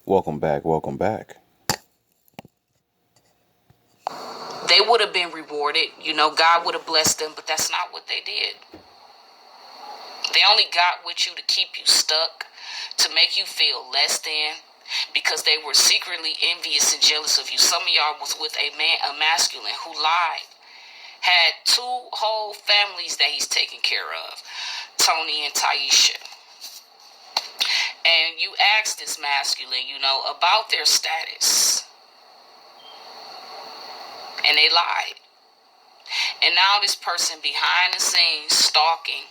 Welcome back, welcome back. They would have been rewarded. God would have blessed them, but that's not what they did. They only got with you to keep you stuck, to make you feel less than, because they were secretly envious and jealous of you. Some of y'all was with a masculine who lied, had two whole families that he's taking care of, Tony and Taisha. And you asked this masculine, about their status. And they lied. And now this person behind the scenes stalking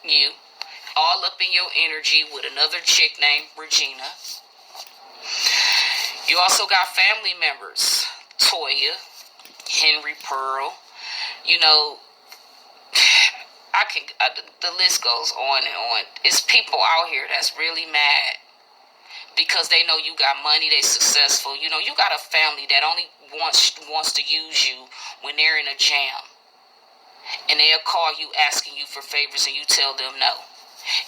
you, all up in your energy with another chick named Regina. You also got family members, Toya, Henry Pearl. The list goes on and on. It's people out here that's really mad because they know you got money, they successful. You got a family that only wants to use you when they're in a jam. And they'll call you asking you for favors and you tell them no.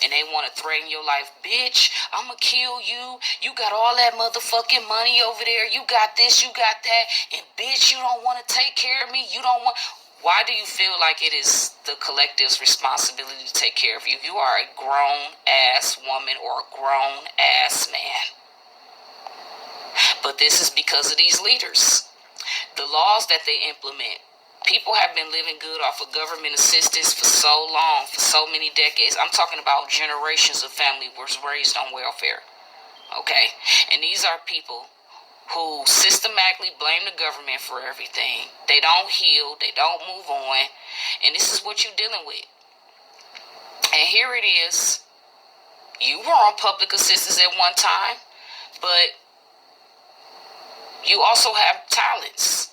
And they want to threaten your life. Bitch, I'm going to kill you. You got all that motherfucking money over there. You got this, you got that. And bitch, you don't want to take care of me. You don't want... Why do you feel like it is the collective's responsibility to take care of you? You are a grown-ass woman or a grown-ass man. But this is because of these leaders. The laws that they implement. People have been living good off of government assistance for so long, for so many decades. I'm talking about generations of family was raised on welfare. Okay? And these are people who systematically blame the government for everything. They don't heal. They don't move on. And this is what you're dealing with. And here it is. You were on public assistance at one time, but you also have talents.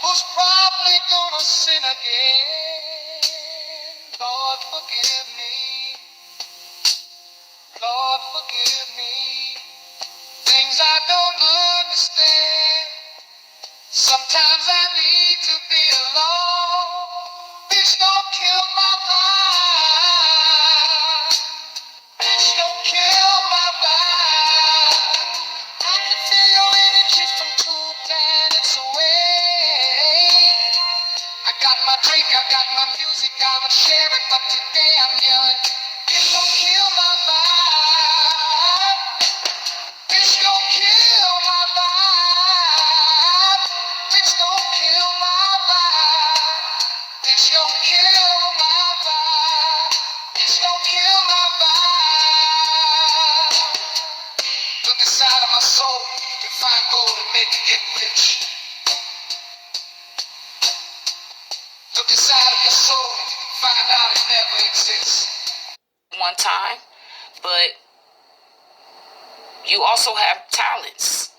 Who's probably gonna sin again? Lord, forgive me. Lord, forgive me. Things I don't understand. Sometimes I need to be alone. Bitch, don't kill my vibe. Bitch, don't kill my vibe. I can feel your energy from 2 planets away. I got my drink, I got my music, I'ma share it, but today I'm yelling. Bitch, don't kill my vibe. Bitch, don't kill my vibe. Bitch, don't kill my vibe. Bitch, don't kill my vibe. Bitch, don't kill my vibe. Look inside of my soul, you can find gold and make it get rich. Look inside of your soul, you can find out it never exists. One time, but you also have talents.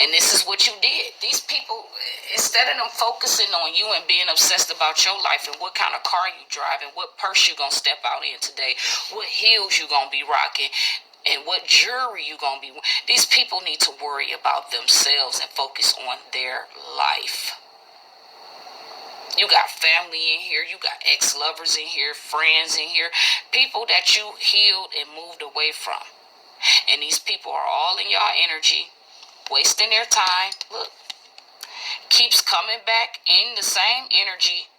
And this is what you did. These people, instead of them focusing on you and being obsessed about your life and what kind of car you drive and what purse you going to step out in today, what heels you going to be rocking, and what jewelry you going to be wearing. These people need to worry about themselves and focus on their life. You got family in here. You got ex-lovers in here, friends in here, people that you healed and moved away from. And these people are all in y'all energy, wasting their time. Look, keeps coming back in the same energy,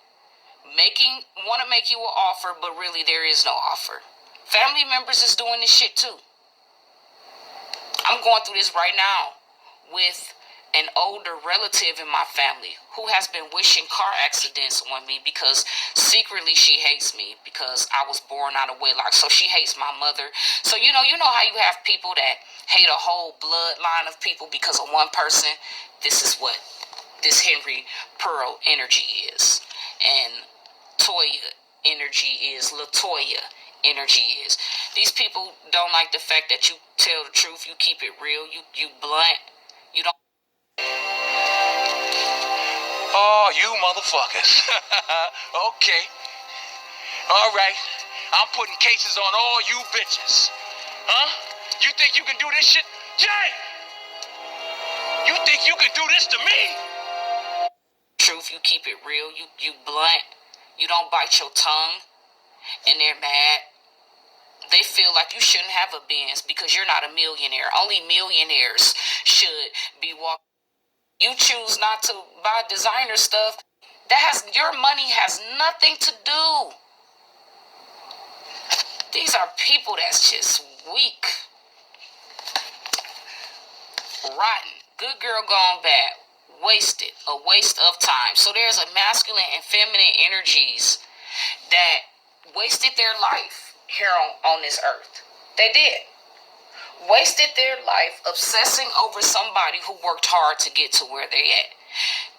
want to make you an offer, but really there is no offer. Family members is doing this shit too. I'm going through this right now with an older relative in my family who has been wishing car accidents on me because secretly she hates me because I was born out of wedlock. So she hates my mother. So you know how you have people that hate a whole bloodline of people because of one person. This is what this Henry Pearl energy is. And Toya energy is. Latoya energy is. These people don't like the fact that you tell the truth, you keep it real, you blunt, you don't. Oh, you motherfuckers. Okay. All right. I'm putting cases on all you bitches. Huh? You think you can do this shit? Jay! You think you can do this to me? Truth, you keep it real, you blunt, you don't bite your tongue, and they're mad They feel like you shouldn't have a Benz because you're not a millionaire. Only millionaires should be walking. You choose not to buy designer stuff. Your money has nothing to do. These are people that's just weak, rotten, good girl gone bad, wasted, a waste of time. So there's a masculine and feminine energies that wasted their life here on this earth. They did. Wasted their life obsessing over somebody who worked hard to get to where they're at.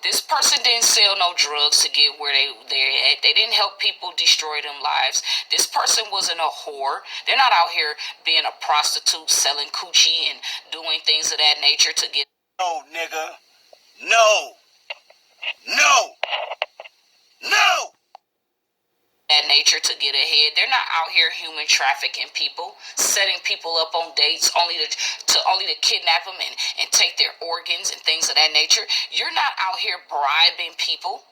This person didn't sell no drugs to get where they're at. They didn't help people destroy them lives. This person wasn't a whore. They're not out here being a prostitute, selling coochie and doing things of that nature to get. No, nigga. No. No. No. That nature to get ahead. They're not out here human trafficking people, setting people up on dates only to kidnap them and take their organs and things of that nature. You're not out here bribing people.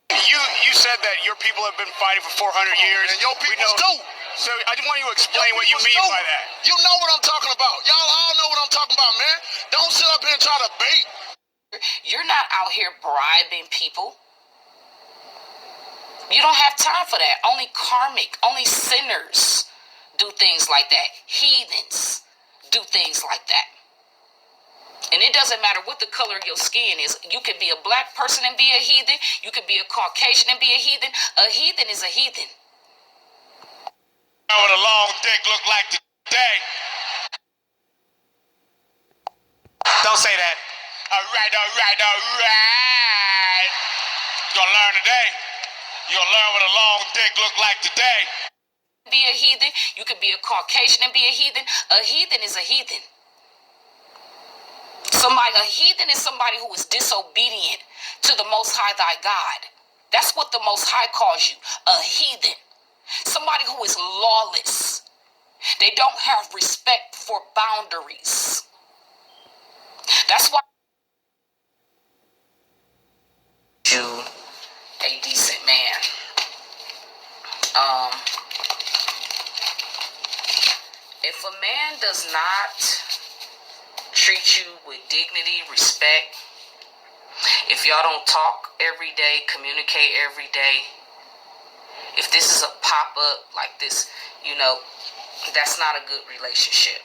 You said that your people have been fighting for 400 years. And your people do. So I just want you to explain what you mean by that. You know what I'm talking about. Y'all all know what I'm talking about, man. Don't sit up here and try to bait. You're not out here bribing people. You don't have time for that. Only sinners do things like that. Heathens do things like that. And it doesn't matter what the color of your skin is. You could be a black person and be a heathen. You could be a Caucasian and be a heathen. A heathen is a heathen. What a long dick look like today. Don't say that. All right. You're gonna learn today. You'll learn what a long dick look like today. Be a heathen. You could be a Caucasian and be a heathen. A heathen is a heathen. A heathen is somebody who is disobedient to the Most High thy God. That's what the Most High calls you, a heathen. Somebody who is lawless. They don't have respect for boundaries. That's why you a decent man. If a man does not treat you with dignity, respect, if y'all don't talk every day, communicate every day, if this is a pop-up like this, that's not a good relationship.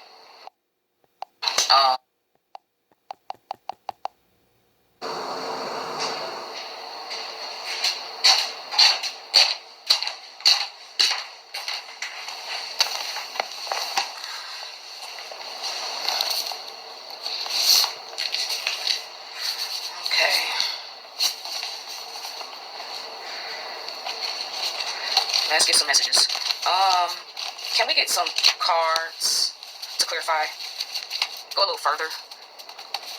Let's get some messages. Can we get some cards to clarify? Go a little further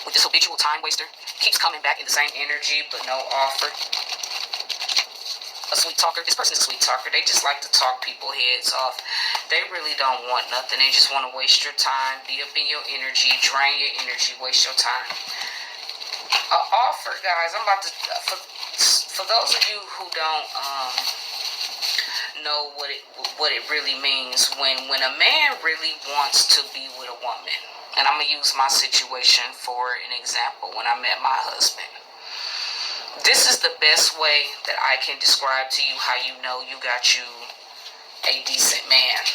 with this habitual time waster. Keeps coming back in the same energy, but no offer. A sweet talker. This person is a sweet talker. They just like to talk people heads off. They really don't want nothing. They just want to waste your time, be up in your energy, drain your energy, waste your time. An offer, guys. I'm about to, for those of you who don't know what it really means when a man really wants to be with a woman. And I'm going to use my situation for an example when I met my husband. This is the best way that I can describe to you how you know you got you a decent man.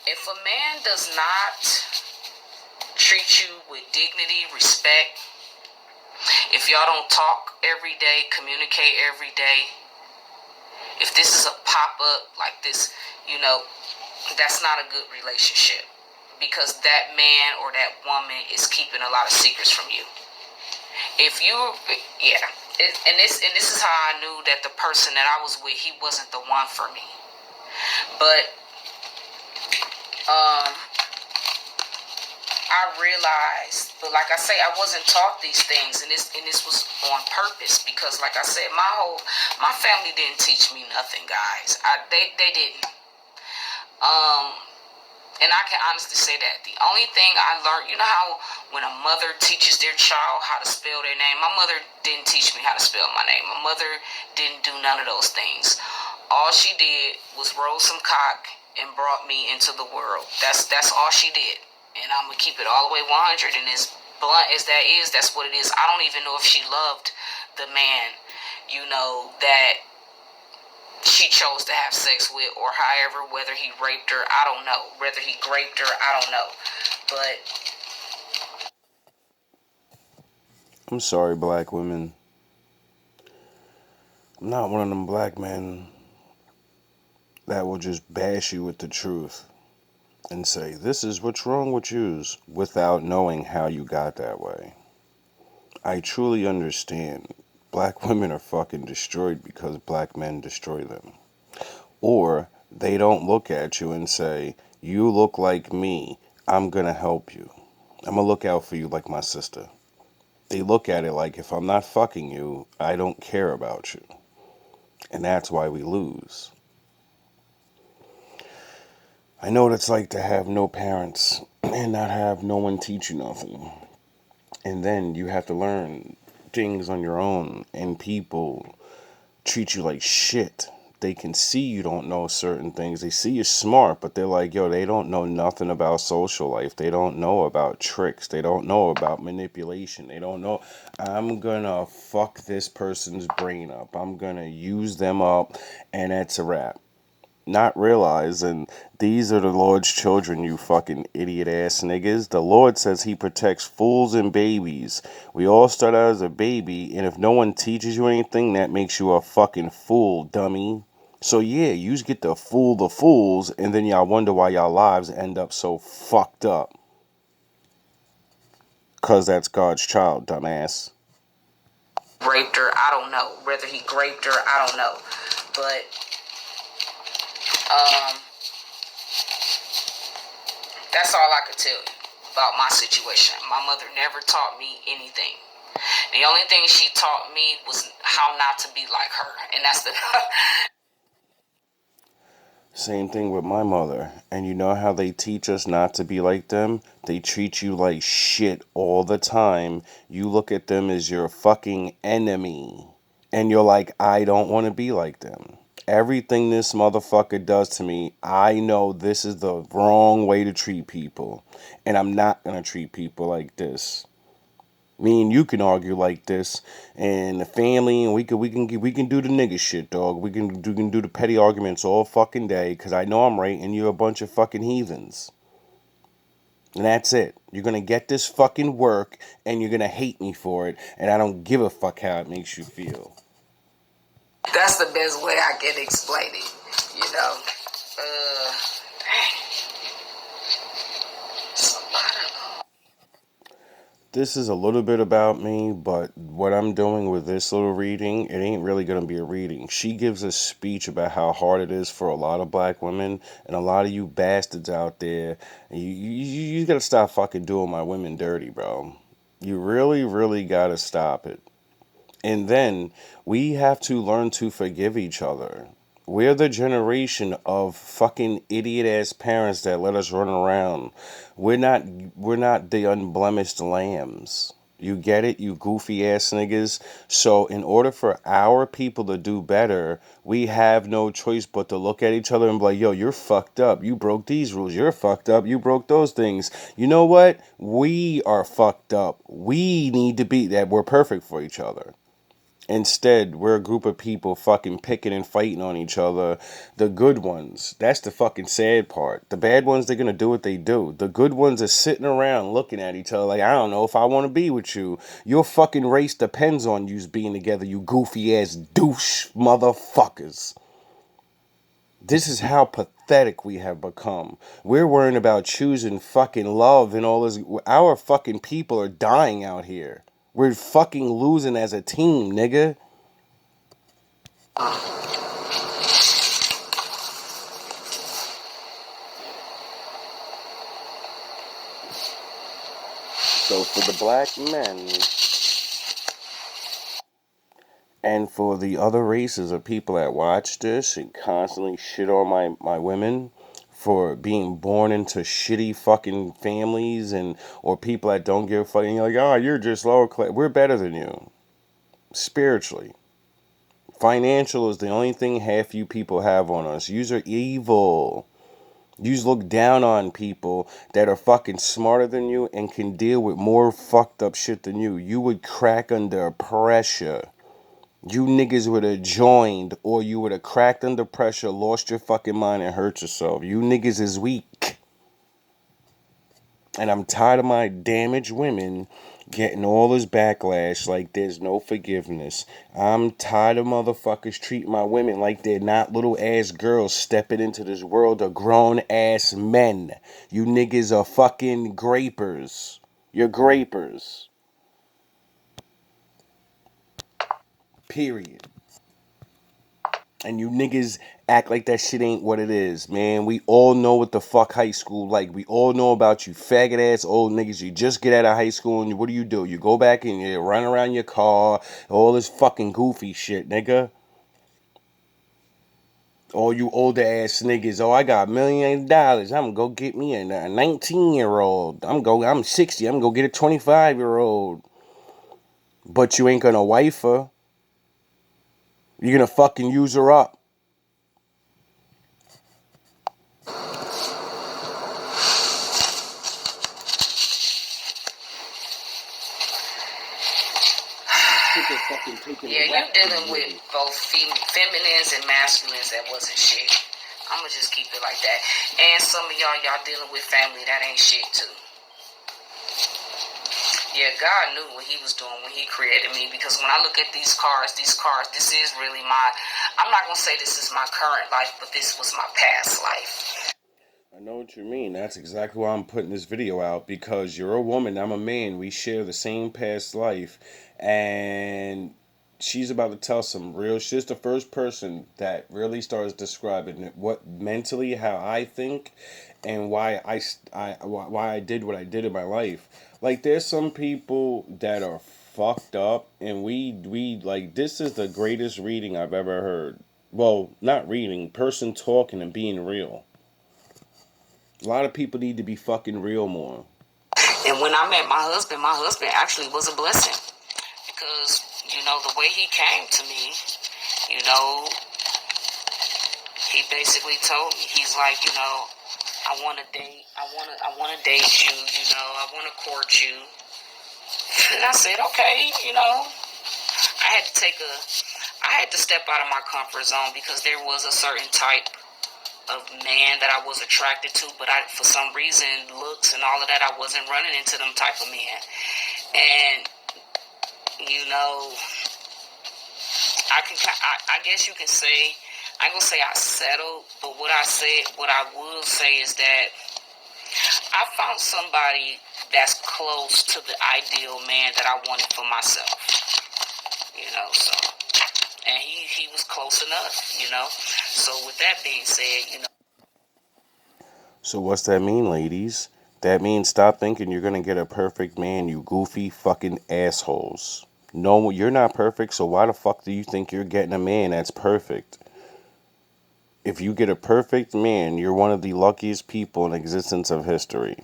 If a man does not treat you with dignity, respect, if y'all don't talk every day, communicate every day, if this is a pop-up like this, that's not a good relationship, because that man or that woman is keeping a lot of secrets from you. This is how I knew that the person that I was with, he wasn't the one for me. But I realized, but like I say, I wasn't taught these things, and this was on purpose, because like I said, my family didn't teach me nothing, guys. They didn't. And I can honestly say that. The only thing I learned, you know how when a mother teaches their child how to spell their name, my mother didn't teach me how to spell my name. My mother didn't do none of those things. All she did was roll some cock and brought me into the world. That's all she did. And I'm going to keep it all the way 100. And as blunt as that is, that's what it is. I don't even know if she loved the man, that she chose to have sex with, or however, whether he raped her, I don't know. Whether he raped her, I don't know. But I'm sorry, black women. I'm not one of them black men that will just bash you with the truth and say, this is what's wrong with yous, without knowing how you got that way. I truly understand. Black women are fucking destroyed because black men destroy them. Or they don't look at you and say, you look like me, I'm gonna help you. I'm gonna look out for you like my sister. They look at it like, if I'm not fucking you, I don't care about you. And that's why we lose. I know what it's like to have no parents and not have no one teach you nothing. And then you have to learn things on your own, and people treat you like shit. They can see you don't know certain things. They see you're smart, but they're like, yo, they don't know nothing about social life. They don't know about tricks. They don't know about manipulation. They don't know. I'm gonna fuck this person's brain up. I'm gonna use them up, and that's a wrap. Not realizing these are the Lord's children, you fucking idiot ass niggas. The Lord says he protects fools and babies. We all start out as a baby, and if no one teaches you anything, that makes you a fucking fool, dummy. So yeah, you just get to fool the fools, and then y'all wonder why y'all lives end up so fucked up. Cause that's God's child, dumbass. raped her, I don't know. Whether he raped her, I don't know. But that's all I could tell you about my situation. My mother never taught me anything. The only thing she taught me was how not to be like her. And that's the Same thing with my mother. And you know how they teach us not to be like them? They treat you like shit all the time. You look at them as your fucking enemy. And you're like, I don't want to be like them. Everything this motherfucker does to me, I know this is the wrong way to treat people. And I'm not going to treat people like this. Me and you can argue like this, and the family, and we can do the nigga shit, dog. We can do the petty arguments all fucking day, cause I know I'm right, and you're a bunch of fucking heathens. And that's it. You're gonna get this fucking work, and you're gonna hate me for it, and I don't give a fuck how it makes you feel. that's the best way I can explain it. This is a little bit about me, but what I'm doing with this little reading, it ain't really going to be a reading. She gives a speech about how hard it is for a lot of black women, and a lot of you bastards out there, you got to stop fucking doing my women dirty, bro. You really, really got to stop it. And then we have to learn to forgive each other. We're the generation of fucking idiot ass parents that let us run around. We're not the unblemished lambs. You get it, you goofy ass niggas? So in order for our people to do better, we have no choice but to look at each other and be like, yo, you're fucked up. You broke these rules. You're fucked up. You broke those things. You know what? We are fucked up. We need to be that. We're perfect for each other. Instead, we're a group of people fucking picking and fighting on each other. The good ones, that's the fucking sad part. The bad ones, they're gonna do what they do. The good ones are sitting around looking at each other like, I don't know if I want to be with you. Your fucking race depends on you being together, you goofy ass douche motherfuckers. This is how pathetic we have become. We're worrying about choosing fucking love and all this. Our fucking people are dying out here. We're fucking losing as a team, nigga. So for the black men and for the other races of people that watch this and constantly shit on my women, for being born into shitty fucking families and or people that don't give a fuck. And you're like, oh, you're just lower class. We're better than you spiritually. Financial is the only thing half you people have on us. Yous are evil. Yous look down on people that are fucking smarter than you and can deal with more fucked up shit than you. You would crack under pressure. You niggas would have joined, or you would have cracked under pressure, lost your fucking mind, and hurt yourself. You niggas is weak. And I'm tired of my damaged women getting all this backlash like there's no forgiveness. I'm tired of motherfuckers treating my women like they're not little ass girls stepping into this world of grown ass men. You niggas are fucking grapers. You're grapers. Period. And you niggas act like that shit ain't what it is, man. We all know what the fuck high school like. We all know about you faggot ass old niggas. You just get out of high school and what do? You go back and you run around your car. All this fucking goofy shit, nigga. All you older ass niggas. Oh, I got $1 million. I'm gonna go get me a 19-year-old. I'm 60. I'm gonna go get a 25-year-old. But you ain't gonna wife her. You're gonna fucking use her up. Yeah, you're dealing with both feminines and masculines that wasn't shit. I'm gonna just keep it like that. And some of y'all dealing with family that ain't shit too. Yeah, God knew what he was doing when he created me, because when I look at these cars, this is really I'm not gonna say this is my current life, but this was my past life. I know what you mean. That's exactly why I'm putting this video out, because you're a woman, I'm a man. We share the same past life, and she's about to tell some real. She's the first person that really starts describing what mentally how I think and why why I did what I did in my life. Like there's some people that are fucked up, and we like this is the greatest reading I've ever heard. Well, not reading, person talking and being real. A lot of people need to be fucking real more. And when I met my husband actually was a blessing, because the way he came to me, you know, he basically told me, he's like, I want to date, I want to date you, I want to court you. And I said, okay, I had to step out of my comfort zone, because there was a certain type of man that I was attracted to, but for some reason, looks and all of that, I wasn't running into them type of men. And I guess you can say, I ain't gonna say I settled, but what I will say is that I found somebody that's close to the ideal man that I wanted for myself. So, and he was close enough, So with that being said, So what's that mean, ladies? That means stop thinking you're gonna get a perfect man, you goofy fucking assholes. No, you're not perfect, so why the fuck do you think you're getting a man that's perfect? If you get a perfect man, you're one of the luckiest people in existence of history.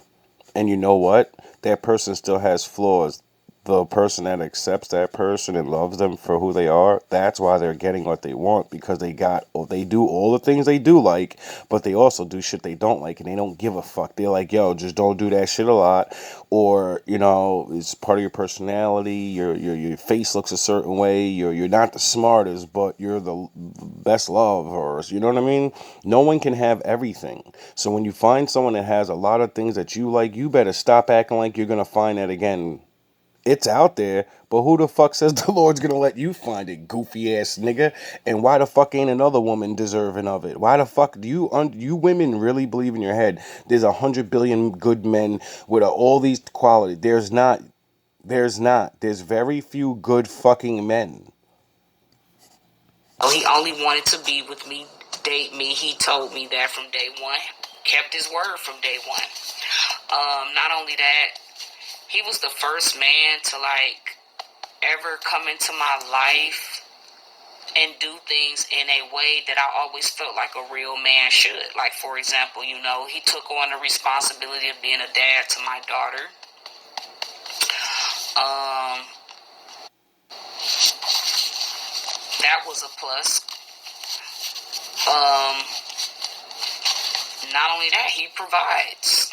And you know what? That person still has flaws. The person that accepts that person and loves them for who they are, that's why they're getting what they want, because they do all the things they do like, but they also do shit they don't like, and they don't give a fuck. They're like, yo, just don't do that shit a lot, or it's part of your personality. Your face looks a certain way. You're not the smartest, but you're the best lovers. You know what I mean? No one can have everything. So when you find someone that has a lot of things that you like, you better stop acting like you're gonna find that again. It's out there, but who the fuck says the Lord's gonna let you find it, goofy ass nigga? And why the fuck ain't another woman deserving of it? Why the fuck do you women really believe in your head there's 100 billion good men with all these qualities? There's not. There's very few good fucking men. he only wanted to be with me, date me. He told me that from day one. Kept his word from day one. Not only that, he was the first man to ever come into my life and do things in a way that I always felt like a real man should. Like, for example, you know, he took on the responsibility of being a dad to my daughter. That was a plus. Not only that, he provides.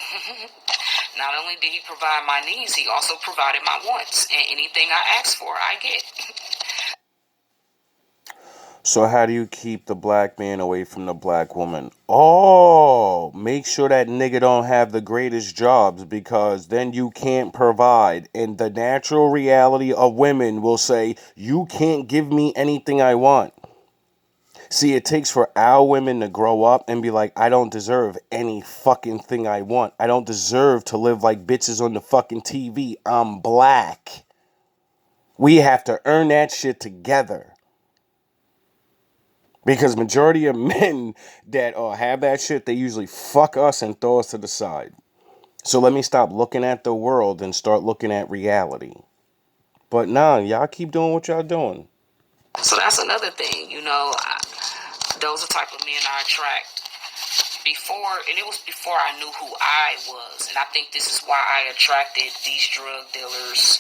Not only did he provide my needs, he also provided my wants. And anything I ask for, I get. So how do you keep the black man away from the black woman? Oh, make sure that nigga don't have the greatest jobs, because then you can't provide. And the natural reality of women will say, you can't give me anything I want. See, it takes for our women to grow up and be like, I don't deserve any fucking thing I want. I don't deserve to live like bitches on the fucking TV. I'm black. We have to earn that shit together. Because majority of men that have that shit, they usually fuck us and throw us to the side. So let me stop looking at the world and start looking at reality. But nah, y'all keep doing what y'all doing. So that's another thing, you know. Those are the type of men I attract. And it was before I knew who I was. And I think this is why I attracted these drug dealers.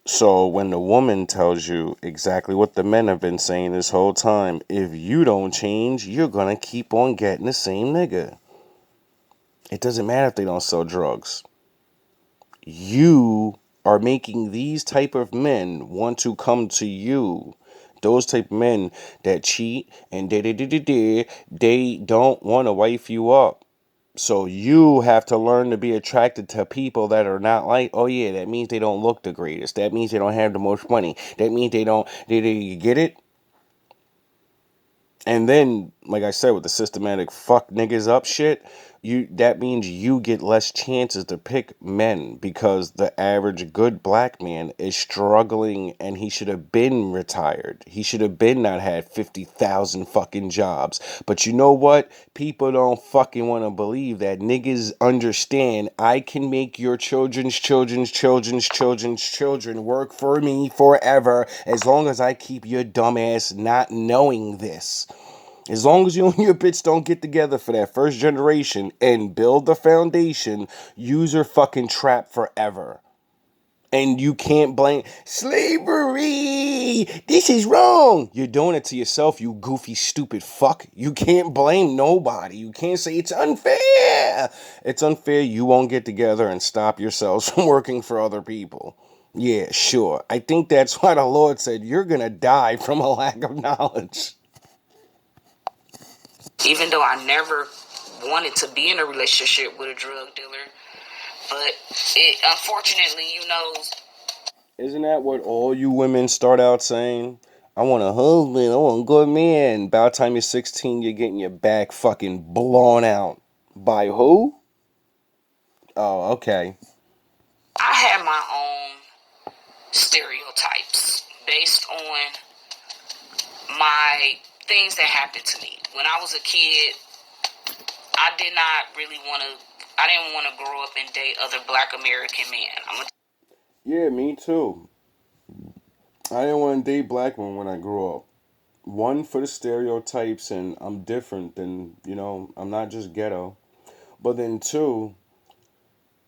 So when the woman tells you exactly what the men have been saying this whole time, if you don't change, you're gonna keep on getting the same nigga. It doesn't matter if they don't sell drugs. You are making these type of men want to come to you. Those type of men that cheat and they don't want to wife you up. So you have to learn to be attracted to people that are not like, oh yeah, that means they don't look the greatest. That means they don't have the most money. That means they get it? And then, like I said, with the systematic fuck niggas up shit, that means you get less chances to pick men, because the average good black man is struggling and he should have been retired. He should have been not had 50,000 fucking jobs. But you know what? People don't fucking want to believe that. Niggas understand I can make your children's children work for me forever, as long as I keep your dumb ass not knowing this. As long as you and your bitch don't get together for that first generation and build the foundation, you're fucking trapped forever. And you can't blame slavery. This is wrong. You're doing it to yourself, you goofy, stupid fuck. You can't blame nobody. You can't say it's unfair. It's unfair. You won't get together and stop yourselves from working for other people. Yeah, sure. I think that's why the Lord said you're going to die from a lack of knowledge. Even though I never wanted to be in a relationship with a drug dealer, but unfortunately, you know. Isn't that what all you women start out saying? I want a husband, I want a good man. By the time you're 16, you're getting your back fucking blown out. By who? Oh, okay. I had my own stereotypes based on my things that happened to me. When I was a kid, I didn't want to grow up and date other black American men. Yeah, me too. I didn't want to date black women when I grew up. One, for the stereotypes, and I'm different than, I'm not just ghetto. But then two,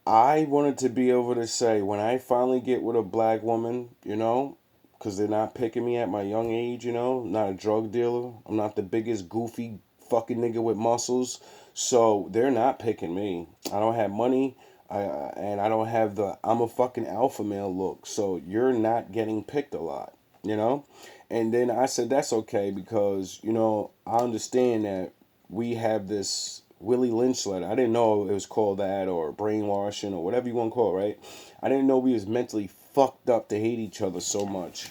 I wanted to be able to say, when I finally get with a black woman, because they're not picking me at my young age, I'm not a drug dealer. I'm not the biggest goofy fucking nigga with muscles. So they're not picking me. I don't have money. And I don't have I'm a fucking alpha male look. So you're not getting picked a lot. And then I said, that's okay, because, I understand that we have this Willie Lynch letter. I didn't know it was called that, or brainwashing, or whatever you want to call it, right? I didn't know we was mentally fucked up to hate each other so much.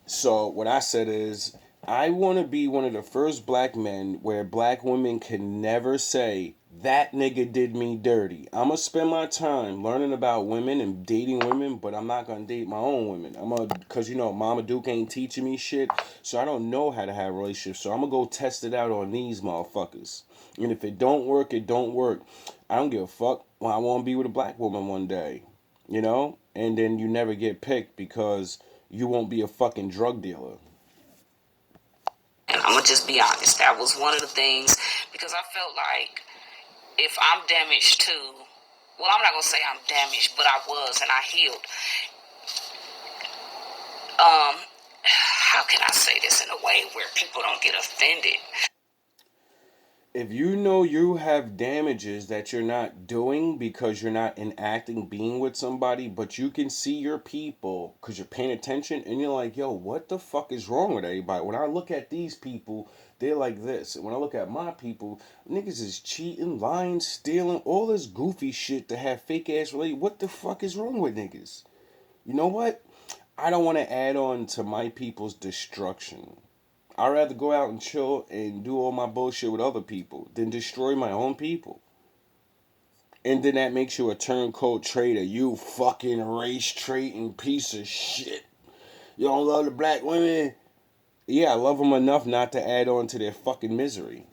So what I said is, I want to be one of the first black men where black women can never say, that nigga did me dirty. I'm going to spend my time learning about women and dating women, but I'm not going to date my own women. Because, Mama Duke ain't teaching me shit, so I don't know how to have relationships. So I'm going to go test it out on these motherfuckers. And if it don't work, it don't work. I don't give a fuck. Well, I want to be with a black woman one day, And then you never get picked because you won't be a fucking drug dealer. I'm going to just be honest. That was one of the things, because I felt like if I'm damaged too, well, I'm not going to say I'm damaged, but I was, and I healed. How can I say this in a way where people don't get offended? If you know you have damages that you're not doing because you're not enacting being with somebody, but you can see your people because you're paying attention and you're like, yo, what the fuck is wrong with everybody? When I look at these people, they're like this. And when I look at my people, niggas is cheating, lying, stealing, all this goofy shit to have fake ass relations. What the fuck is wrong with niggas? You know what? I don't want to add on to my people's destruction. I'd rather go out and chill and do all my bullshit with other people than destroy my own people. And then that makes you a turncoat traitor. You fucking race trading piece of shit. You don't love the black women? Yeah, I love them enough not to add on to their fucking misery.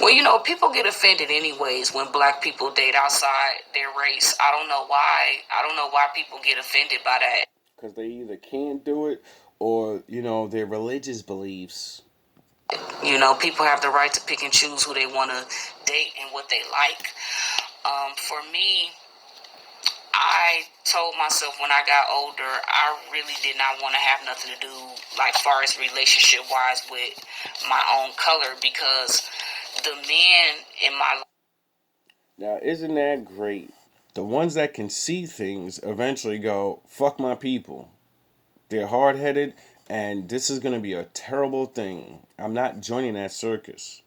Well, people get offended anyways when black people date outside their race. I don't know why. I don't know why people get offended by that. Because they either can't do it or, their religious beliefs. People have the right to pick and choose who they want to date and what they like. For me, I told myself when I got older, I really did not want to have nothing to do, like, far as relationship-wise with my own color, because the men in my life... Now, isn't that great? The ones that can see things eventually go, fuck my people. They're hard-headed, and this is going to be a terrible thing. I'm not joining that circus.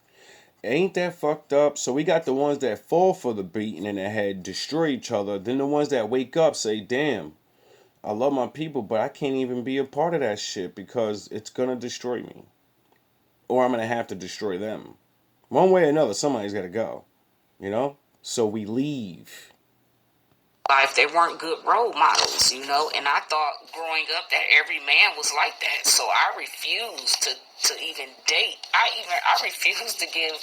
Ain't that fucked up? So we got the ones that fall for the beating in the head, destroy each other. Then the ones that wake up say, damn, I love my people, but I can't even be a part of that shit because it's going to destroy me. Or I'm going to have to destroy them. One way or another, somebody's got to go. So we leave. Life, they weren't good role models, and I thought growing up that every man was like that, so I refused to even date. I refused to give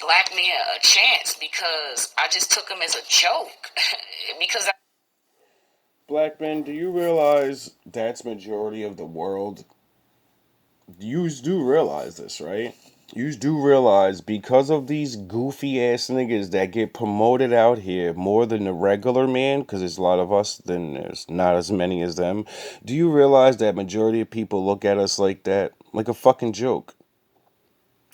black men a chance, because I just took them as a joke. because Black men, do you realize that's majority of the world? You do realize this, right? You do realize because of these goofy ass niggas that get promoted out here more than the regular man, because there's a lot of us, then there's not as many as them. Do you realize that majority of people look at us like that? Like a fucking joke.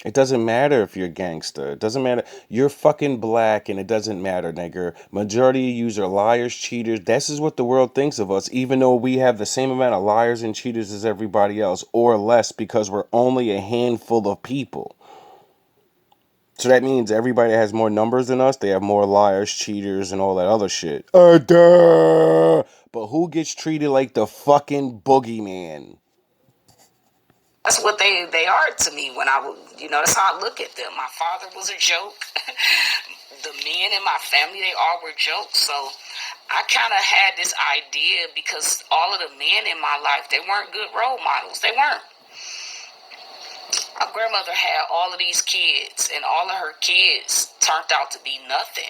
It doesn't matter if you're a gangster. It doesn't matter. You're fucking black and it doesn't matter, nigger. Majority of you are liars, cheaters. This is what the world thinks of us, even though we have the same amount of liars and cheaters as everybody else, or less, because we're only a handful of people. So that means everybody that has more numbers than us, they have more liars, cheaters, and all that other shit. Duh! But who gets treated like the fucking boogeyman? that's what they are to me. When that's how I look at them. My father was a joke. The men in my family, they all were jokes. So I kind of had this idea, because all of the men in my life, they weren't good role models. They weren't. My grandmother had all of these kids, and all of her kids turned out to be nothing.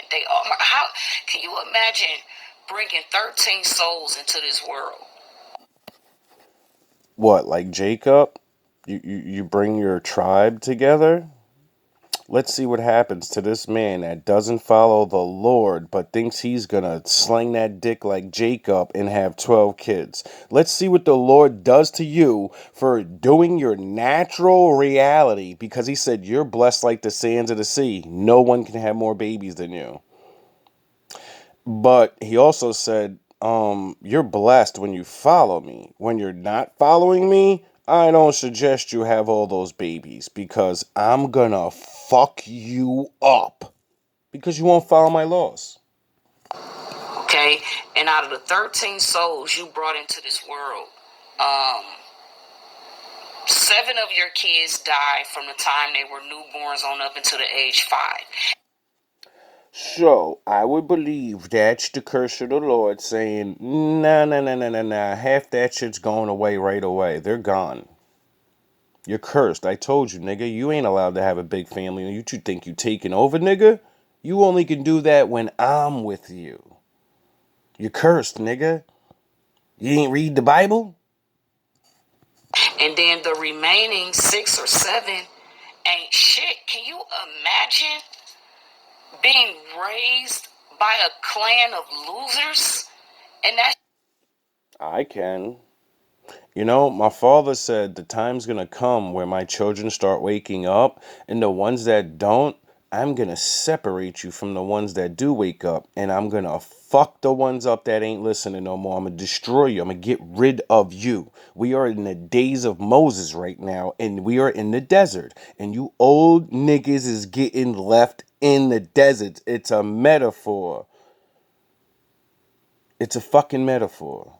How can you imagine bringing 13 souls into this world? What, like Jacob? You bring your tribe together? Let's see what happens to this man that doesn't follow the Lord but thinks he's gonna sling that dick like Jacob and have 12 kids. Let's see what the Lord does to you for doing your natural reality, because he said you're blessed like the sands of the sea. No one can have more babies than you. But he also said, you're blessed when you follow me. When you're not following me, I don't suggest you have all those babies, because I'm gonna fuck you up because you won't follow my laws. Okay? And out of the 13 souls you brought into this world, 7 of your kids died from the time they were newborns on up until the age 5. So, I would believe that's the curse of the Lord saying, nah, half that shit's going away right away. They're gone. You're cursed. I told you, nigga, you ain't allowed to have a big family. You think you taking over, nigga? You only can do that when I'm with you. You're cursed, nigga. You ain't read the Bible? And then the remaining 6 or 7 ain't shit. Can you imagine being raised by a clan of losers? And that I can. You know, my father said the time's gonna come where my children start waking up, and the ones that don't, I'm gonna separate you from the ones that do wake up, and I'm gonna fuck the ones up that ain't listening no more. I'm gonna destroy you. I'm gonna get rid of you. We are in the days of Moses right now, and we are in the desert, and you old niggas is getting left in the desert. It's a metaphor. It's a fucking metaphor.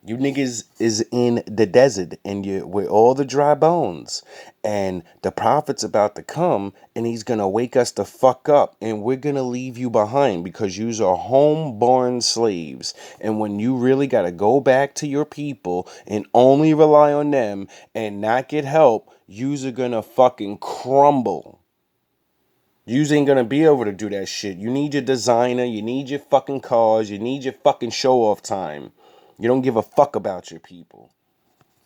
You niggas is in the desert and you with all the dry bones. And the prophet's about to come and he's gonna wake us the fuck up and we're gonna leave you behind because yous are homeborn slaves. And when you really gotta go back to your people and only rely on them and not get help, yous are gonna fucking crumble. Yous ain't gonna be able to do that shit. You need your designer, you need your fucking cars, you need your fucking show off time. You don't give a fuck about your people.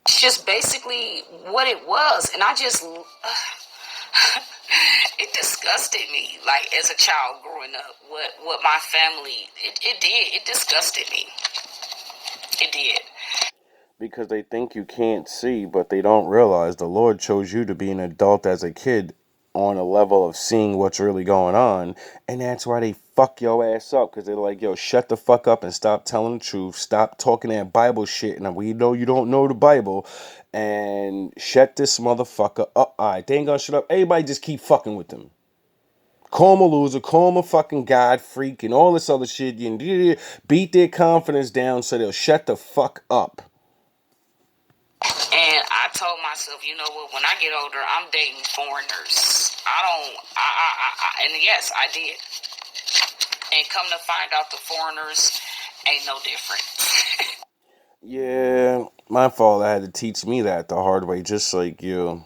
it's just basically what it was. And I just, it disgusted me, like as a child growing up, what my family, it did. It disgusted me. It did. Because they think you can't see, but they don't realize the Lord chose you to be an adult as a kid on a level of seeing what's really going on. And that's why they fuck your ass up. Because they're like, yo, shut the fuck up and stop telling the truth. Stop talking that Bible shit. And we know you don't know the Bible. And shut this motherfucker up. Alright, they ain't gonna shut up. Everybody just keep fucking with them. Call him a loser, call him a fucking God freak, and all this other shit. You beat their confidence down so they'll shut the fuck up. And I told myself, you know what, when I get older, I'm dating foreigners. And yes, I did. And come to find out the foreigners ain't no different. Yeah, my father had to teach me that the hard way, just like you.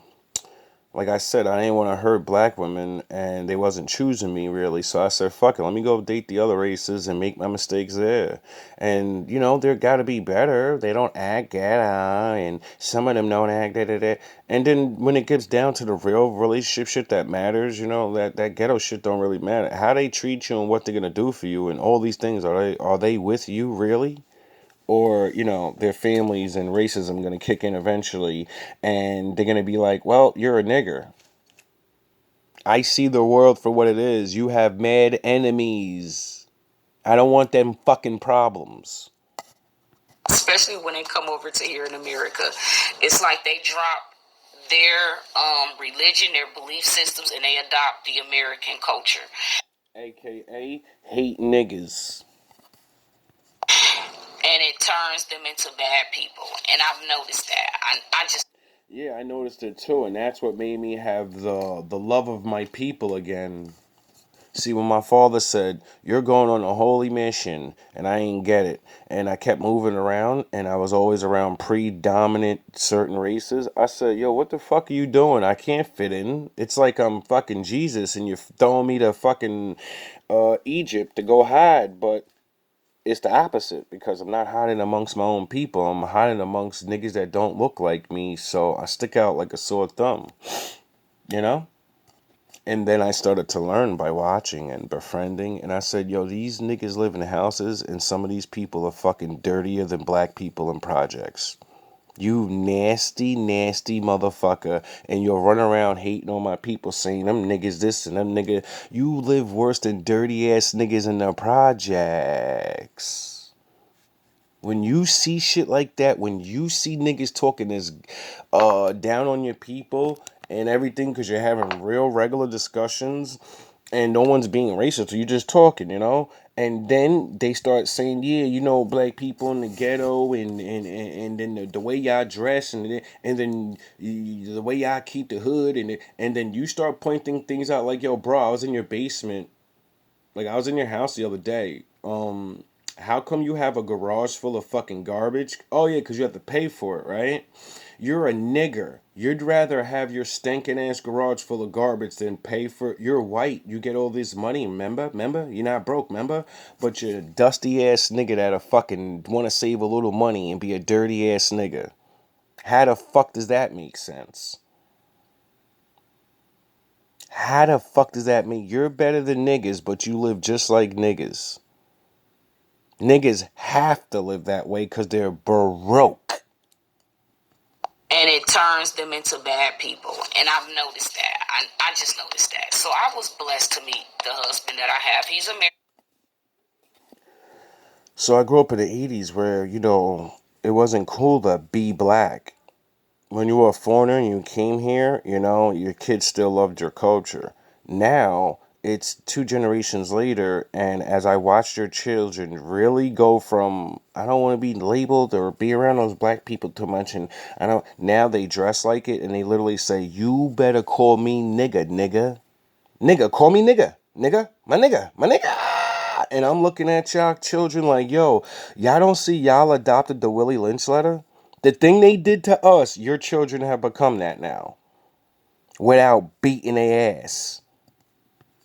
Like I said, I didn't want to hurt black women, and they wasn't choosing me really. So I said, "Fuck it, let me go date the other races and make my mistakes there." And you know, they're got to be better. They don't act ghetto, and some of them don't act da da da. And then when it gets down to the real relationship shit that matters, you know, that ghetto shit don't really matter. How they treat you and what they're gonna do for you, and all these things, are they with you really? Or you know their families and racism going to kick in eventually and they're going to be like, well, you're a nigger. I see the world for what it is. You have mad enemies. I don't want them fucking problems. Especially when they come over to here in America. It's like they drop their religion, their belief systems, and they adopt the American culture. AKA hate niggas. And it turns them into bad people. And I've noticed that. I just... Yeah, I noticed it too, and that's what made me have the love of my people again. See, when my father said, you're going on a holy mission, and I ain't get it, and I kept moving around, and I was always around predominant certain races, I said, yo, what the fuck are you doing? I can't fit in. It's like I'm fucking Jesus, and you're throwing me to fucking Egypt to go hide, but it's the opposite, because I'm not hiding amongst my own people. I'm hiding amongst niggas that don't look like me, so I stick out like a sore thumb, you know? And then I started to learn by watching and befriending. And I said, yo, these niggas live in houses, and some of these people are fucking dirtier than black people in projects. You nasty, nasty motherfucker. And you'll run around hating on my people, saying them niggas this and them niggas. You live worse than dirty ass niggas in the projects. When you see shit like that, when you see niggas talking this down on your people and everything because you're having real regular discussions and no one's being racist, so you're just talking, you know? And then they start saying, yeah, you know, black people in the ghetto and then the way y'all dress and then the way y'all keep the hood and then you start pointing things out like, yo, bro, I was in your basement. Like, I was in your house the other day. How come you have a garage full of fucking garbage? Oh, yeah, because you have to pay for it, right? You're a nigger. You'd rather have your stinking ass garage full of garbage than pay for it. You're white. You get all this money, remember? You're not broke, remember? But you're a dusty ass nigga that'll fucking want to save a little money and be a dirty ass nigga. How the fuck does that make sense? How the fuck does that mean? You're better than niggas, but you live just like niggas. Niggas have to live that way because they're broke. And it turns them into bad people. And I've noticed that. I just noticed that. So I was blessed to meet the husband that I have. He's American. So I grew up in the 80s where, it wasn't cool to be black. When you were a foreigner and you came here, your kids still loved your culture. Now, it's 2 generations later, and as I watched your children really go from, I don't want to be labeled or be around those black people too much, and now they dress like it, and they literally say, you better call me nigga, nigga. Nigga, call me nigga. Nigga, my nigga, my nigga. And I'm looking at y'all children like, yo, y'all don't see y'all adopted the Willie Lynch letter? The thing they did to us, your children have become that now. Without beating their ass.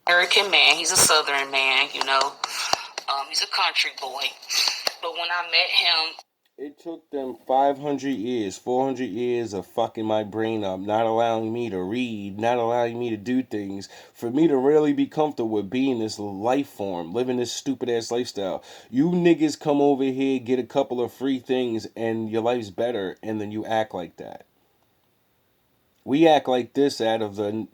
American man. He's a Southern man, he's a country boy. But when I met him, it took them 500 years, 400 years of fucking my brain up, not allowing me to read, not allowing me to do things, for me to really be comfortable with being this life form, living this stupid ass lifestyle. You niggas come over here, get a couple of free things, and your life's better, and then you act like that. We act like this out of the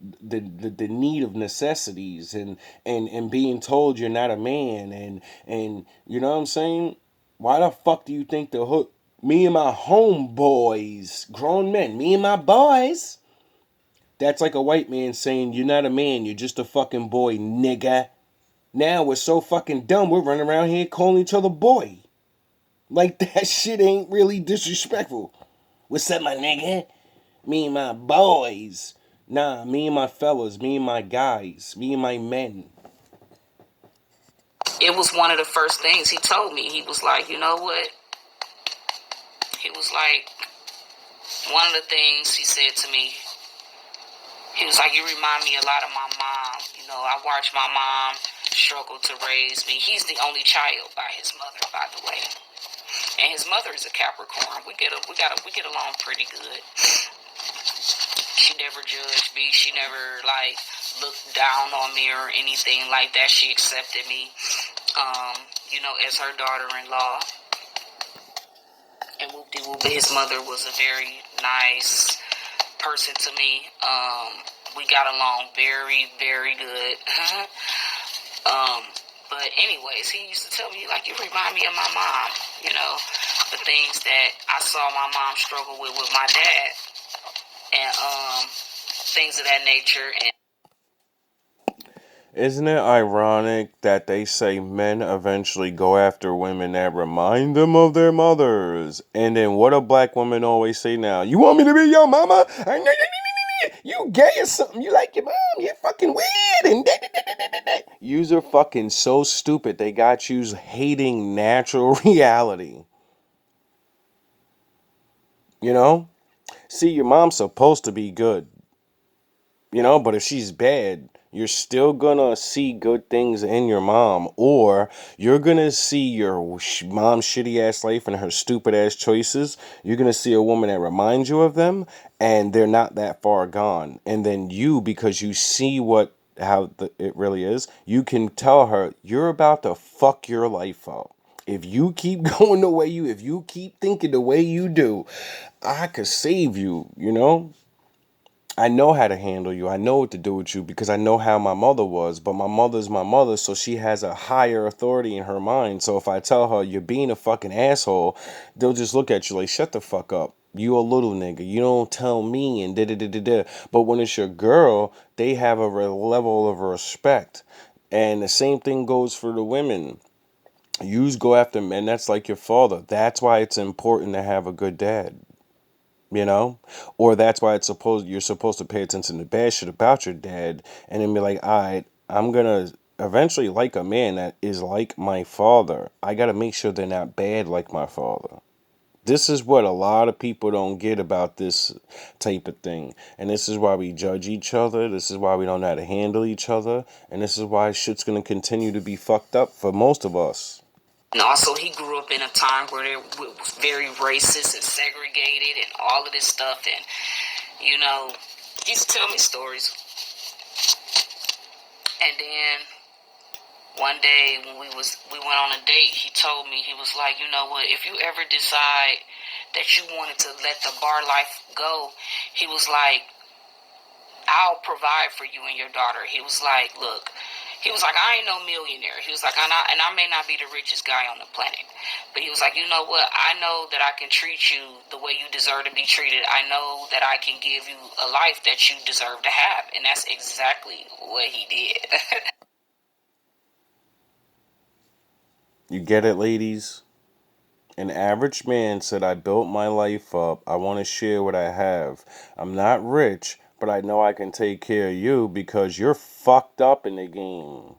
need of necessities and being told you're not a man and you know what I'm saying? Why the fuck do you think the hook? Me and my homeboys, grown men, me and my boys. That's like a white man saying you're not a man, you're just a fucking boy, nigga. Now we're so fucking dumb, we're running around here calling each other boy. Like that shit ain't really disrespectful. What's up, my nigga? Me and my boys. Nah, me and my fellas, me and my guys, me and my men. it was one of the first things he told me. He was like, you know what? He was like, one of the things he said to me, he was like, you remind me a lot of my mom. I watched my mom struggle to raise me. He's the only child by his mother, by the way. And his mother is a Capricorn. We get along pretty good. She never judged me. She never looked down on me or anything like that. She accepted me, as her daughter-in-law. And whoop-de-whoop, his mother was a very nice person to me. We got along very, very good. But anyways, he used to tell me, you remind me of my mom, the things that I saw my mom struggle with my dad, and things of that nature. And isn't it ironic that they say men eventually go after women that remind them of their mothers? And then what do black women always say now? You want me to be your mama? You gay or something? You like your mom? You're fucking weird. And yous are fucking so stupid. They got yous hating natural reality. See, your mom's supposed to be good. But if she's bad, you're still gonna see good things in your mom, or you're gonna see your mom's shitty ass life and her stupid ass choices. You're gonna see a woman that reminds you of them, and they're not that far gone. And then you, because you see it really is, you can tell her you're about to fuck your life up. If you keep going if you keep thinking the way you do, I could save you. I know how to handle you. I know what to do with you because I know how my mother was. But my mother's my mother, so she has a higher authority in her mind. So if I tell her you're being a fucking asshole, they'll just look at you like, shut the fuck up. You a little nigga. You don't tell me and da da da da da. But when it's your girl, they have a level of respect. And the same thing goes for the women. Yous go after men that's like your father. That's why it's important to have a good dad. Or that's why you're supposed to pay attention to bad shit about your dad and then be like, all right, I'm gonna eventually like a man that is like my father. I gotta make sure they're not bad like my father. This is what a lot of people don't get about this type of thing. And this is why we judge each other. This is why we don't know how to handle each other. And this is why shit's gonna continue to be fucked up for most of us. And also, he grew up in a time where it was very racist and segregated and all of this stuff. And, you know, he used to tell me stories. And then one day when we went on a date, he told me, he was like, you know what, if you ever decide that you wanted to let the bar life go, he was like, I'll provide for you and your daughter. He was like, look, he was like, I ain't no millionaire. He was like, and I may not be the richest guy on the planet, but he was like, you know what? I know that I can treat you the way you deserve to be treated. I know that I can give you a life that you deserve to have. And that's exactly what he did. You get it, ladies? An average man said, I built my life up. I want to share what I have. I'm not rich, but I know I can take care of you because you're fucked up in the game.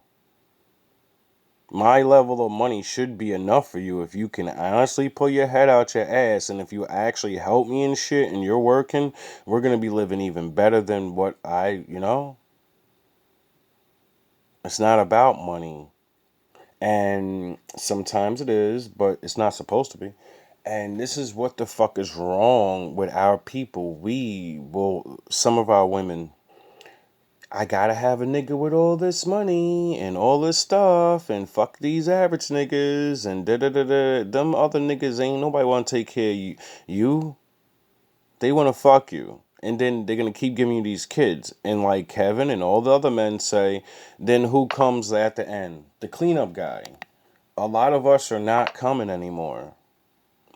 My level of money should be enough for you if you can honestly pull your head out your ass, and if you actually help me and shit and you're working, we're going to be living even better than what It's not about money. And sometimes it is, but it's not supposed to be. And this is what the fuck is wrong with our people. Some of our women, I gotta have a nigga with all this money and all this stuff, and fuck these average niggas and da da da da. Them other niggas ain't nobody wanna take care of you. They wanna fuck you. And then they're gonna keep giving you these kids. And like Kevin and all the other men say, then who comes at the end? The cleanup guy. A lot of us are not coming anymore.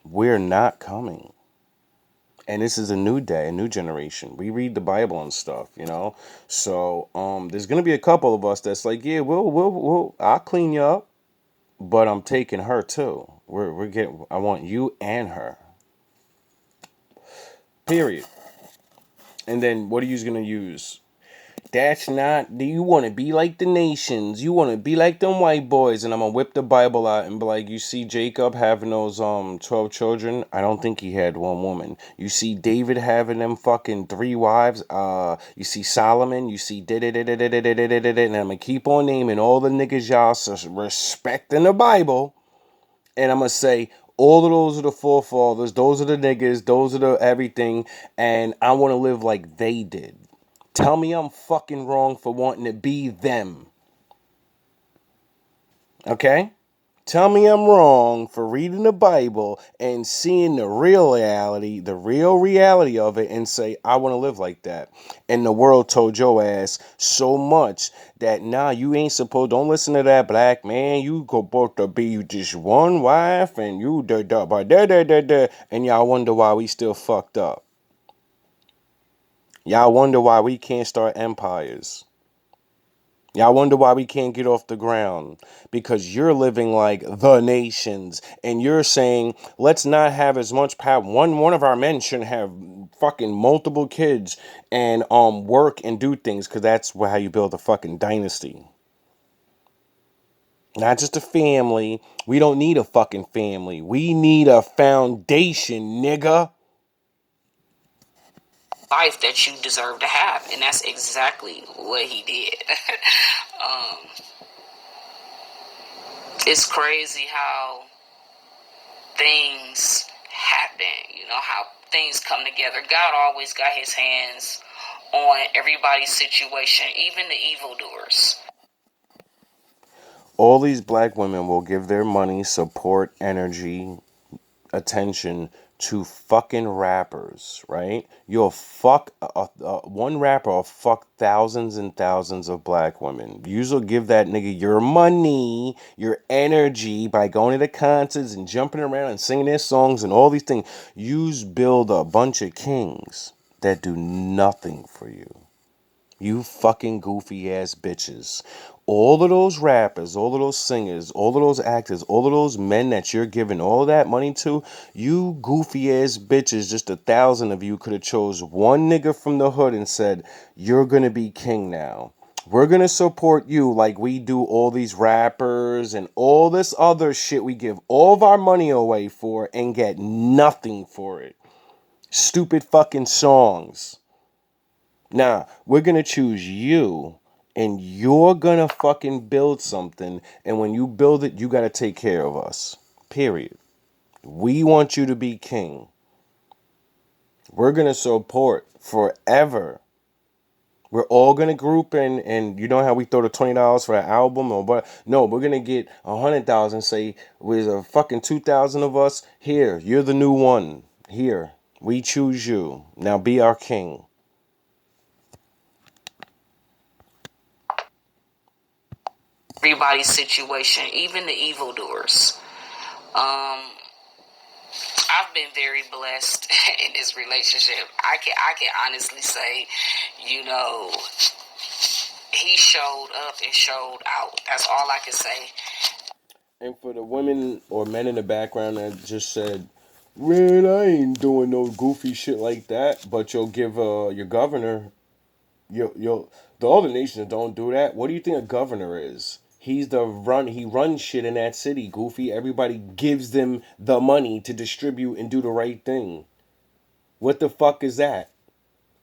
We're not coming. And this is a new day, a new generation. We read the Bible and stuff, you know. So there's gonna be a couple of us that's like, yeah, I'll clean you up, but I'm taking her too. I want you and her. Period. And then what are you gonna use? That's not. Do you want to be like the nations? You want to be like them white boys? And I'm gonna whip the Bible out and be like, you see Jacob having those 12 children. I don't think he had one woman. You see David having them fucking 3 wives. You see Solomon. You see and I'm gonna keep on naming all the niggas y'all respecting the Bible. And I'm gonna say all of those are the forefathers. Those are the niggas. Those are the everything. And I want to live like they did. Tell me I'm fucking wrong for wanting to be them. Okay? Tell me I'm wrong for reading the Bible and seeing the real reality of it, and say, I want to live like that. And the world told your ass so much that you ain't supposed, don't listen to that black man. You supposed to be just one wife and you and y'all wonder why we still fucked up. Y'all wonder why we can't start empires. Y'all wonder why we can't get off the ground. Because you're living like the nations. And you're saying, let's not have as much power. One of our men shouldn't have fucking multiple kids and work and do things. Because that's how you build a fucking dynasty. Not just a family. We don't need a fucking family. We need a foundation, nigga. Life that you deserve to have. And that's exactly what he did. It's crazy how things happen, how things come together. God always got his hands on everybody's situation, even the evildoers. All these black women will give their money, support, energy, attention to fucking rappers, right? You'll fuck one rapper will fuck thousands and thousands of black women. You'll give that nigga your money, your energy by going to the concerts and jumping around and singing their songs and all these things. You build a bunch of kings that do nothing for you. You fucking goofy ass bitches. All of those rappers, all of those singers, all of those actors, all of those men that you're giving all that money to, you goofy ass bitches, just 1,000 of you could have chose one nigga from the hood and said, you're gonna be king now. We're gonna support you like we do all these rappers and all this other shit we give all of our money away for and get nothing for it. Stupid fucking songs. Nah, we're going to choose you And you're gonna fucking build something, and when you build it, you gotta take care of us. Period. We want you to be king. We're gonna support forever. We're all gonna group in, and you know how we throw the $20 for an album, or but no, we're gonna get 100,000. Say with a fucking 2,000 of us here. You're the new one here. We choose you. Now be our king. Everybody's situation, even the evildoers. I've been very blessed in this relationship. I can honestly say, you know, he showed up and showed out. That's all I can say. And for the women or men in the background that just said, "Man, I ain't doing no goofy shit like that," but you'll give your governor, you'll the other nations don't do that. What do you think a governor is? He runs shit in that city, goofy. Everybody gives them the money to distribute and do the right thing. What the fuck is that?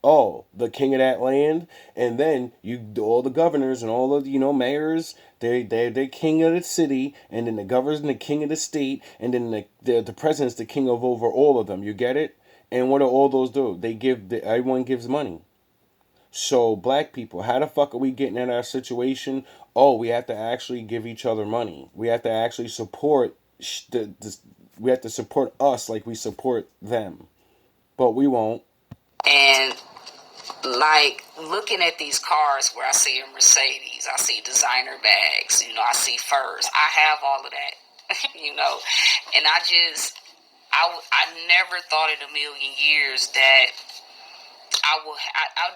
Oh, the king of that land, and then all the governors and all of mayors, they're king of the city, and then the governor's the king of the state, and then the president's the king of over all of them. You get it? And what do all those do? Everyone gives money. So black people, how the fuck are we getting in our situation? Oh, we have to actually give each other money. We have to actually support we have to support us like we support them, but we won't. And like looking at these cars where I see a Mercedes, I see designer bags, I see furs. I have all of that, and I never thought in a million years that I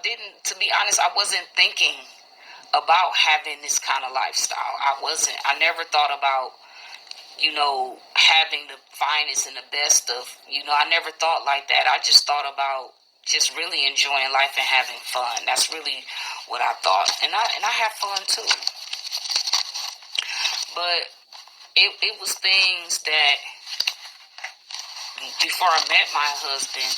didn't, to be honest, I wasn't thinking about having this kind of lifestyle. I never thought about, having the finest and the best of, I never thought like that. I just thought about just really enjoying life and having fun. That's really what I thought. And I have fun too. But it was things that before I met my husband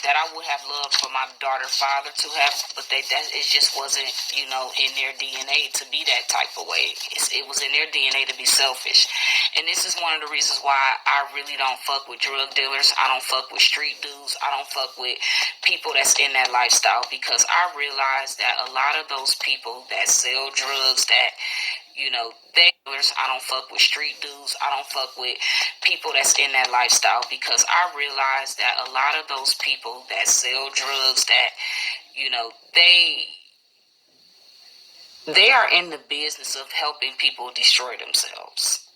that I would have loved for my daughter father to have, but it just wasn't, in their DNA to be that type of way. It was in their DNA to be selfish. And this is one of the reasons why I really don't fuck with drug dealers. I don't fuck with street dudes. I don't fuck with people that's in that lifestyle, because I realize that a lot of those people that sell drugs, that I don't fuck with street dudes. I don't fuck with people that's in that lifestyle, because I realize that a lot of those people that sell drugs, that, they are in the business of helping people destroy themselves.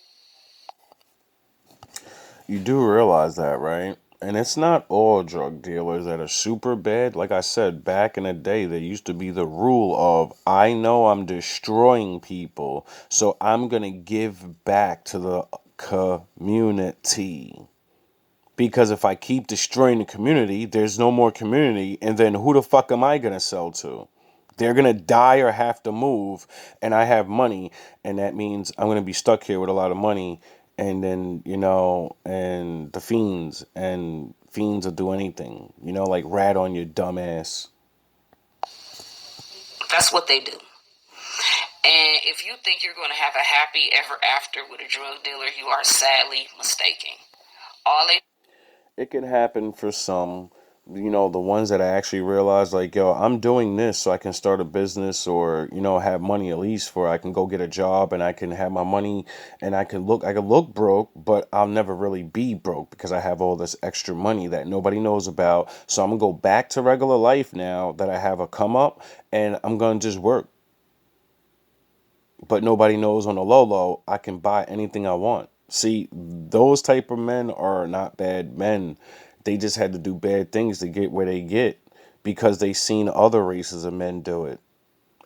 You do realize that, right? And it's not all drug dealers that are super bad. Like I said, back in the day, there used to be the rule of, I know I'm destroying people, so I'm going to give back to the community. Because if I keep destroying the community, there's no more community, and then who the fuck am I going to sell to? They're going to die or have to move, and I have money, and that means I'm going to be stuck here with a lot of money. And then, and the fiends will do anything, like rat on your dumb ass. That's what they do. And if you think you're going to have a happy ever after with a drug dealer, you are sadly mistaken. It can happen for some, the ones that I actually realize, like, yo, I'm doing this so I can start a business, or, have money at least for I can go get a job and I can have my money, and I can look broke, but I'll never really be broke because I have all this extra money that nobody knows about. So I'm going to go back to regular life now that I have a come up, and I'm going to just work. But nobody knows on the low, I can buy anything I want. See, those type of men are not bad men. They just had to do bad things to get where they get, because they seen other races of men do it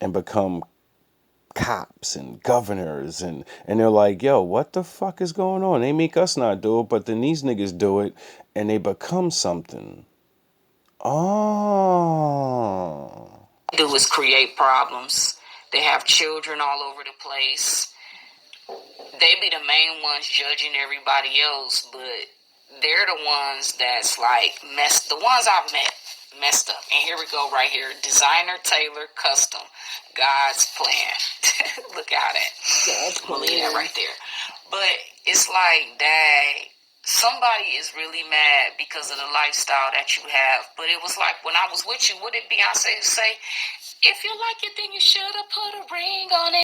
and become cops and governors, and they're like, yo, what the fuck is going on? They make us not do it, but then these niggas do it and they become something. Oh. Do is create problems. They have children all over the place. They be the main ones judging everybody else, but they're the ones that's like the ones I've met. messed up. And here we go right here. Designer, tailor, custom. God's plan. Look at it. I'm going to leave that right there. But it's like, dang, somebody is really mad because of the lifestyle that you have. But it was like when I was with you, what did Beyonce say? If you like it, then you should have put a ring on it.